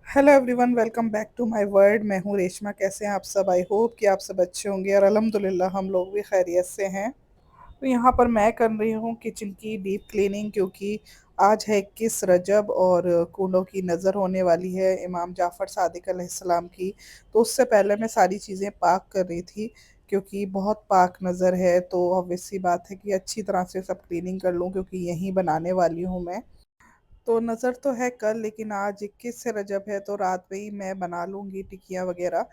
Hello everyone, welcome back to my world. मैं हूँ रेशमा। कैसे हैं आप सब? आई होप कि आप सब अच्छे होंगे और अल्हम्दुलिल्लाह हम लोग भी खैरियत से हैं। तो यहाँ पर मैं कर रही हूँ किचन की डीप क्लीनिंग, क्योंकि आज है 21 रजब और कूलों की नज़र होने वाली है इमाम जाफ़र सादिक अलैहिस्सलाम की। तो उससे पहले मैं सारी चीज़ें पाक कर रही थी, क्योंकि बहुत पाक नज़र है तो ऑब्वियस सी बात है कि अच्छी तरह से सब क्लीनिंग कर लूँ, क्योंकि यहीं बनाने वाली हूँ मैं। तो नज़र तो है कल, लेकिन आज 21 से रजब है तो रात में ही मैं बना लूँगी टिकिया वगैरह।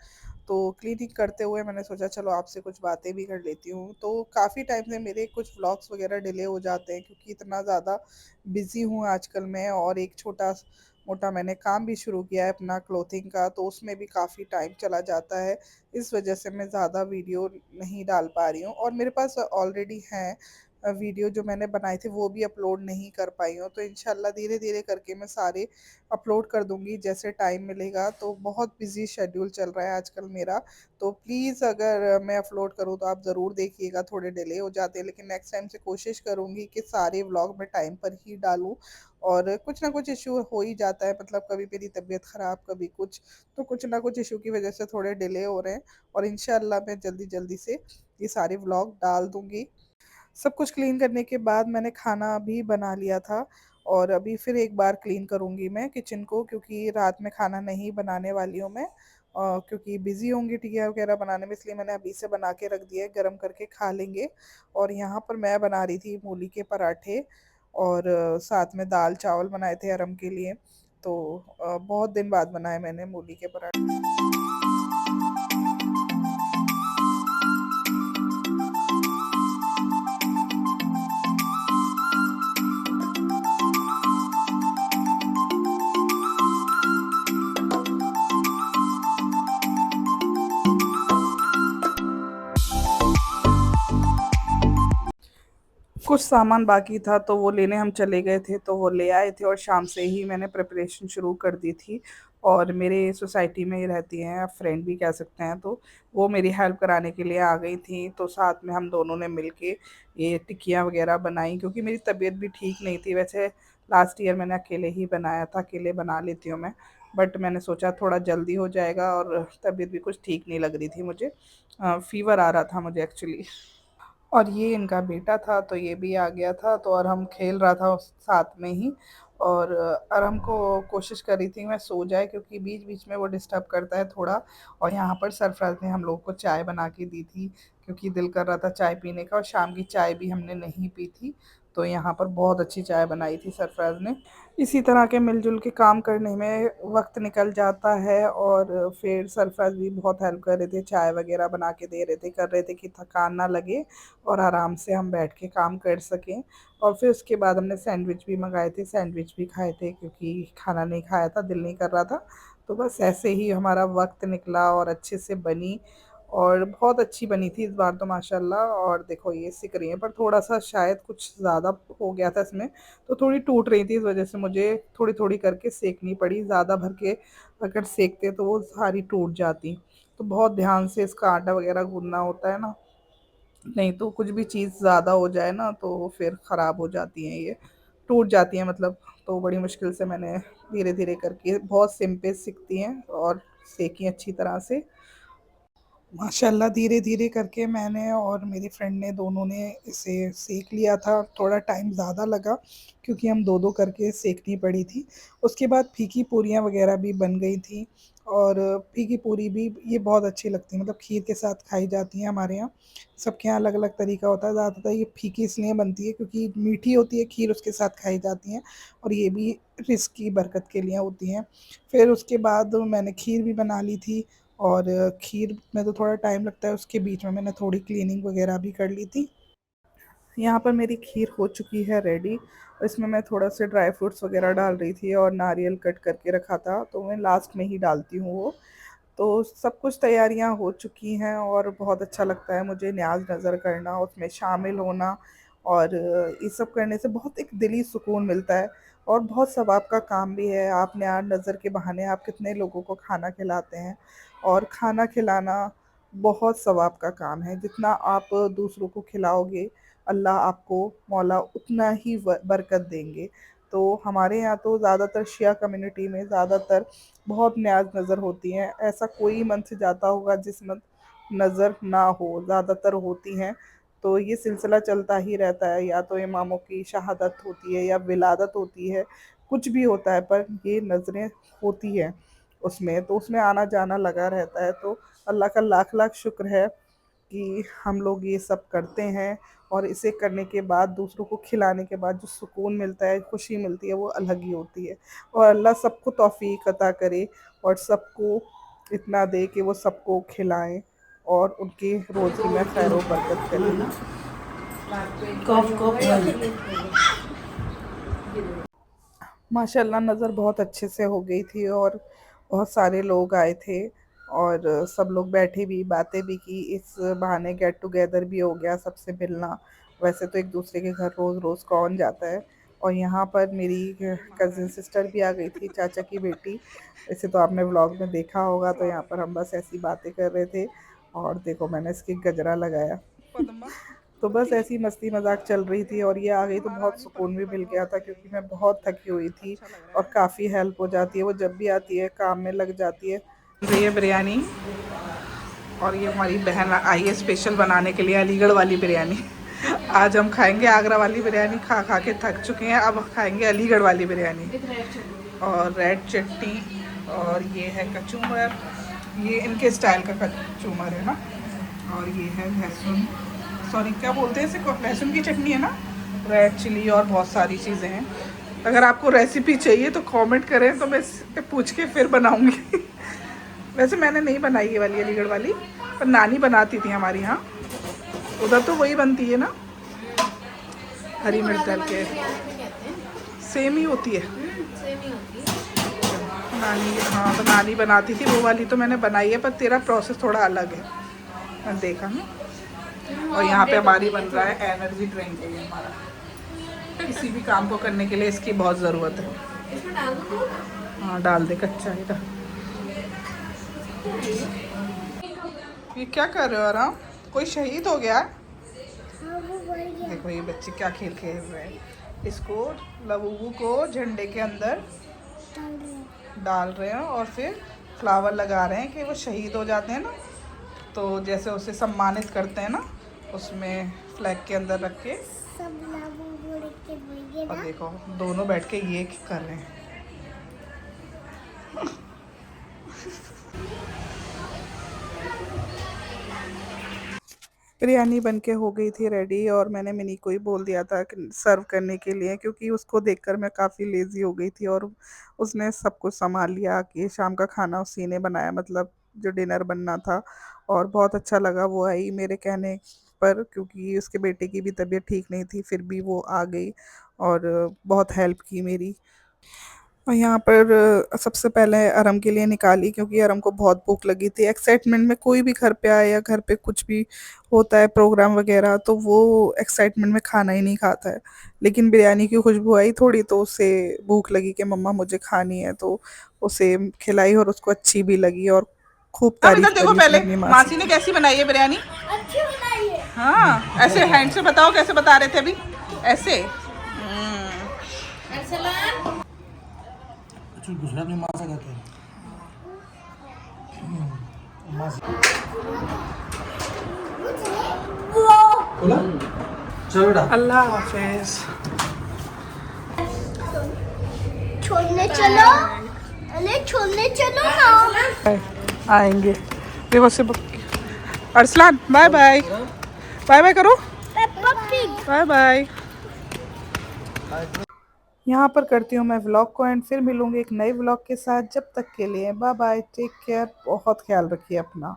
तो क्लीनिंग करते हुए मैंने सोचा चलो आपसे कुछ बातें भी कर लेती हूँ। तो काफ़ी टाइम से मेरे कुछ व्लॉग्स वगैरह डिले हो जाते हैं, क्योंकि इतना ज़्यादा बिज़ी हूँ आजकल मैं। और एक छोटा मोटा मैंने काम भी शुरू किया है अपना क्लोथिंग का, तो उसमें भी काफ़ी टाइम चला जाता है। इस वजह से मैं ज़्यादा वीडियो नहीं डाल पा रही हूँ, और मेरे पास ऑलरेडी हैं वीडियो जो मैंने बनाए थे वो भी अपलोड नहीं कर पाई हूँ। तो इंशाल्लाह धीरे धीरे करके मैं सारे अपलोड कर दूंगी जैसे टाइम मिलेगा। तो बहुत बिजी शेड्यूल चल रहा है आजकल मेरा। तो प्लीज़ अगर मैं अपलोड करूँ तो आप ज़रूर देखिएगा, थोड़े डिले हो जाते हैं, लेकिन नेक्स्ट टाइम से कोशिश करूँगी कि सारे व्लॉग मैं टाइम पर ही डालूँ। और कुछ ना कुछ इशू हो ही जाता है, मतलब कभी मेरी तबीयत ख़राब, कभी कुछ, तो कुछ ना कुछ इशू की वजह से थोड़े डिले हो रहे हैं। और इंशाल्लाह मैं जल्दी जल्दी से ये सारे व्लॉग डाल दूँगी। सब कुछ क्लीन करने के बाद मैंने खाना भी बना लिया था, और अभी फिर एक बार क्लीन करूँगी मैं किचन को, क्योंकि रात में खाना नहीं बनाने वाली हूँ मैं। क्योंकि बिज़ी होंगी टिकिया वगैरह बनाने में, इसलिए मैंने अभी से बना के रख दिया है, गर्म करके खा लेंगे। और यहाँ पर मैं बना रही थी मूली के पराठे, और साथ में दाल चावल बनाए थे अरम के लिए। तो बहुत दिन बाद बनाए मैंने मूली के पराठे। कुछ सामान बाकी था तो वो लेने हम चले गए थे, तो वो ले आए थे, और शाम से ही मैंने प्रिपरेशन शुरू कर दी थी। और मेरे सोसाइटी में ही रहती हैं, आप फ्रेंड भी कह सकते हैं, तो वो मेरी हेल्प कराने के लिए आ गई थी। तो साथ में हम दोनों ने मिल के ये टिक्कियाँ वगैरह बनाई, क्योंकि मेरी तबीयत भी ठीक नहीं थी। वैसे लास्ट ईयर मैंने अकेले ही बनाया था, अकेले बना लेती हूँ मैं, बट मैंने सोचा थोड़ा जल्दी हो जाएगा, और तबीयत भी कुछ ठीक नहीं लग रही थी मुझे। फ़ीवर आ रहा था मुझे एक्चुअली। और ये इनका बेटा था, तो ये भी आ गया था, तो और हम खेल रहा था साथ में ही। और अरहम को कोशिश कर रही थी मैं सो जाए, क्योंकि बीच बीच में वो डिस्टर्ब करता है थोड़ा। और यहाँ पर सरफराज ने हम लोग को चाय बना के दी थी, क्योंकि दिल कर रहा था चाय पीने का, और शाम की चाय भी हमने नहीं पी थी। तो यहाँ पर बहुत अच्छी चाय बनाई थी सरफराज ने। इसी तरह के मिलजुल के काम करने में वक्त निकल जाता है। और फिर सरफराज भी बहुत हेल्प कर रहे थे, चाय वगैरह बना के दे रहे थे, कर रहे थे कि थकान ना लगे और आराम से हम बैठ के काम कर सकें। और फिर उसके बाद हमने सैंडविच भी मंगाए थे, सैंडविच भी खाए थे, क्योंकि खाना नहीं खाया था, दिल नहीं कर रहा था। तो बस ऐसे ही हमारा वक्त निकला, और अच्छे से बनी, और बहुत अच्छी बनी थी इस बार तो माशाल्लाह। और देखो ये सिक रही है, पर थोड़ा सा शायद कुछ ज़्यादा हो गया था इसमें, तो थोड़ी टूट रही थी, इस वजह से मुझे थोड़ी थोड़ी करके सेकनी पड़ी। ज़्यादा भर के अगर सेकते तो वो सारी टूट जाती। तो बहुत ध्यान से इसका आटा वगैरह गूंदना होता है ना, नहीं तो कुछ भी चीज़ ज़्यादा हो जाए ना तो फिर ख़राब हो जाती हैं, ये टूट जाती हैं मतलब। तो बड़ी मुश्किल से मैंने धीरे धीरे करके, बहुत सिम पे सिकती हैं, और सेकी अच्छी तरह से माशाल्लाह। धीरे धीरे करके मैंने और मेरी फ्रेंड ने दोनों ने इसे सेक लिया था। थोड़ा टाइम ज़्यादा लगा, क्योंकि हम दो दो करके सेकनी पड़ी थी। उसके बाद फीकी पूरियाँ वगैरह भी बन गई थी। और फीकी पूरी भी ये बहुत अच्छी लगती है, मतलब खीर के साथ खाई जाती हैं हमारे यहाँ। सबके यहाँ अलग अलग तरीका होता है, ज़्यादातर ये फीकी इसलिए बनती है क्योंकि मीठी होती है खीर, उसके साथ खाई जाती हैं। और ये भी रिस्क की बरकत के लिए होती हैं। फिर उसके बाद मैंने खीर भी बना ली थी। और खीर में तो थोड़ा टाइम लगता है, उसके बीच में मैंने थोड़ी क्लीनिंग वगैरह भी कर ली थी। यहाँ पर मेरी खीर हो चुकी है रेडी, और इसमें मैं थोड़ा से ड्राई फ्रूट्स वगैरह डाल रही थी, और नारियल कट करके रखा था, तो मैं लास्ट में ही डालती हूँ वो। तो सब कुछ तैयारियां हो चुकी हैं, और बहुत अच्छा लगता है मुझे न्याज नज़र करना, उसमें शामिल होना। और ये सब करने से बहुत एक दिली सुकून मिलता है, और बहुत सवाब का काम भी है। आप न्याज नज़र के बहाने आप कितने लोगों को खाना खिलाते हैं, और खाना खिलाना बहुत सवाब का काम है। जितना आप दूसरों को खिलाओगे, अल्लाह आपको मौला उतना ही बरकत देंगे। तो हमारे यहाँ तो ज़्यादातर शिया कम्युनिटी में ज़्यादातर बहुत न्याज नज़र होती हैं। ऐसा कोई मंथ जाता होगा जिस मंथ नज़र ना हो, ज़्यादातर होती हैं। तो ये सिलसिला चलता ही रहता है, या तो इमामों की शहादत होती है या विलादत होती है, कुछ भी होता है, पर ये नज़रें होती हैं उसमें, तो उसमें आना जाना लगा रहता है। तो अल्लाह का लाख लाख शुक्र है कि हम लोग ये सब करते हैं, और इसे करने के बाद दूसरों को खिलाने के बाद जो सुकून मिलता है, खुशी मिलती है, वो अलग ही होती है। और अल्लाह सबको तौफीक अता करे और सबको इतना दे कि वो सबको खिलाएं और उनकी रोज़ी में खैर व बरकत करें। माशाल्लाह नज़र बहुत अच्छे से हो गई थी, और बहुत सारे लोग आए थे, और सब लोग बैठे भी, बातें भी की, इस बहाने गेट टुगेदर भी हो गया, सबसे मिलना। वैसे तो एक दूसरे के घर रोज़ रोज़ कौन जाता है। और यहाँ पर मेरी कज़िन सिस्टर भी आ गई थी, चाचा की बेटी। इसे तो आपने व्लॉग में देखा होगा। तो यहाँ पर हम बस ऐसी बातें कर रहे थे, और देखो मैंने इसकी गजरा लगाया। तो बस ऐसी मस्ती मजाक चल रही थी, और ये आ गई तो बहुत सुकून भी मिल गया था, क्योंकि मैं बहुत थकी हुई थी, और काफ़ी हेल्प हो जाती है, वो जब भी आती है काम में लग जाती है। ये बिरयानी, और ये हमारी बहन आई है स्पेशल बनाने के लिए अलीगढ़ वाली बिरयानी। आज हम खाएंगे आगरा वाली बिरयानी, खा खा के थक चुके हैं, अब खाएंगे अलीगढ़ वाली बिरयानी। और रेड चटनी, और ये है कचूमर, ये इनके स्टाइल का कचूमर है ना। और ये है लहसुन, सॉरी क्या बोलते हैं इसे, लहसुन की चटनी है ना, रेड चिली, और बहुत सारी चीज़ें हैं। अगर आपको रेसिपी चाहिए तो कमेंट करें, तो मैं इससे पूछ के फिर बनाऊंगी। वैसे मैंने नहीं बनाई ये वाली अलीगढ़ वाली, पर नानी बनाती थी हमारी यहाँ, उधर तो वही बनती है ना, हरी मिर्च डाल के। सेम ही होती है नानी, हाँ तो नानी बनाती थी वो वाली, तो मैंने बनाई है, पर तेरा प्रोसेस थोड़ा अलग है, मैंने देखा ना। और यहाँ पे हमारी बन रहा है एनर्जी ड्रिंक है ये हमारा, किसी भी काम को करने के लिए इसकी बहुत ज़रूरत है। इसमें डाल दो, हाँ डाल दे, कच्चा है इधर। ये क्या कर रहे हो आराम, कोई शहीद हो गया? देखो ये बच्चे क्या खेल खेल रहे हैं, इसको लबूबू को झंडे के अंदर डाल रहे हैं, और फिर फ्लावर लगा रहे हैं कि वो शहीद हो जाते हैं ना, तो जैसे उसे सम्मानित करते हैं ना, उसमें फ्लैग के अंदर रख के। और देखो दोनों बैठ के ये कर रहे हैं। बिरयानी बन के हो गई थी रेडी, और मैंने मिनी को ही बोल दिया था कि सर्व करने के लिए, क्योंकि उसको देखकर मैं काफ़ी लेज़ी हो गई थी, और उसने सब कुछ संभाल लिया कि शाम का खाना उसी ने बनाया, मतलब जो डिनर बनना था। और बहुत अच्छा लगा वो आई मेरे कहने पर, क्योंकि उसके बेटे की भी तबीयत ठीक नहीं थी, फिर भी वो आ गई और बहुत हेल्प की मेरी। और यहाँ पर सबसे पहले अरम के लिए निकाली, क्योंकि अरम को बहुत भूख लगी थी। एक्साइटमेंट में कोई भी घर पे आए या घर पे कुछ भी होता है प्रोग्राम वगैरह, तो वो एक्साइटमेंट में खाना ही नहीं खाता है। लेकिन बिरयानी की खुशबू आई थोड़ी, तो उसे भूख लगी कि मम्मा मुझे खानी है, तो उसे खिलाई, और उसको अच्छी भी लगी, और खूब अब इधर तारीफ देखो करी उसने पहले अपनी मासी मासी ने की। कैसी बनाई है बिरयानी। अच्छी बनाई है। हाँ ऐसे हैंड से बताओ कैसे बता रहे थे अभी, ऐसे। अरसलान गुजरात में मासा कहते हैं। बोला चलो बेटा। अल्लाह हाफिज। छोड़ने चलो, अरे छोड़ने चलो ना। आएंगे देखो से। Arsalan bye bye, bye bye करो, पेप्पा पिग। Bye bye. यहाँ पर करती हूँ मैं व्लॉग को एंड, फिर मिलूंगी एक नए व्लॉग के साथ। जब तक के लिए बाय बाय, टेक केयर, बहुत ख्याल रखिए अपना।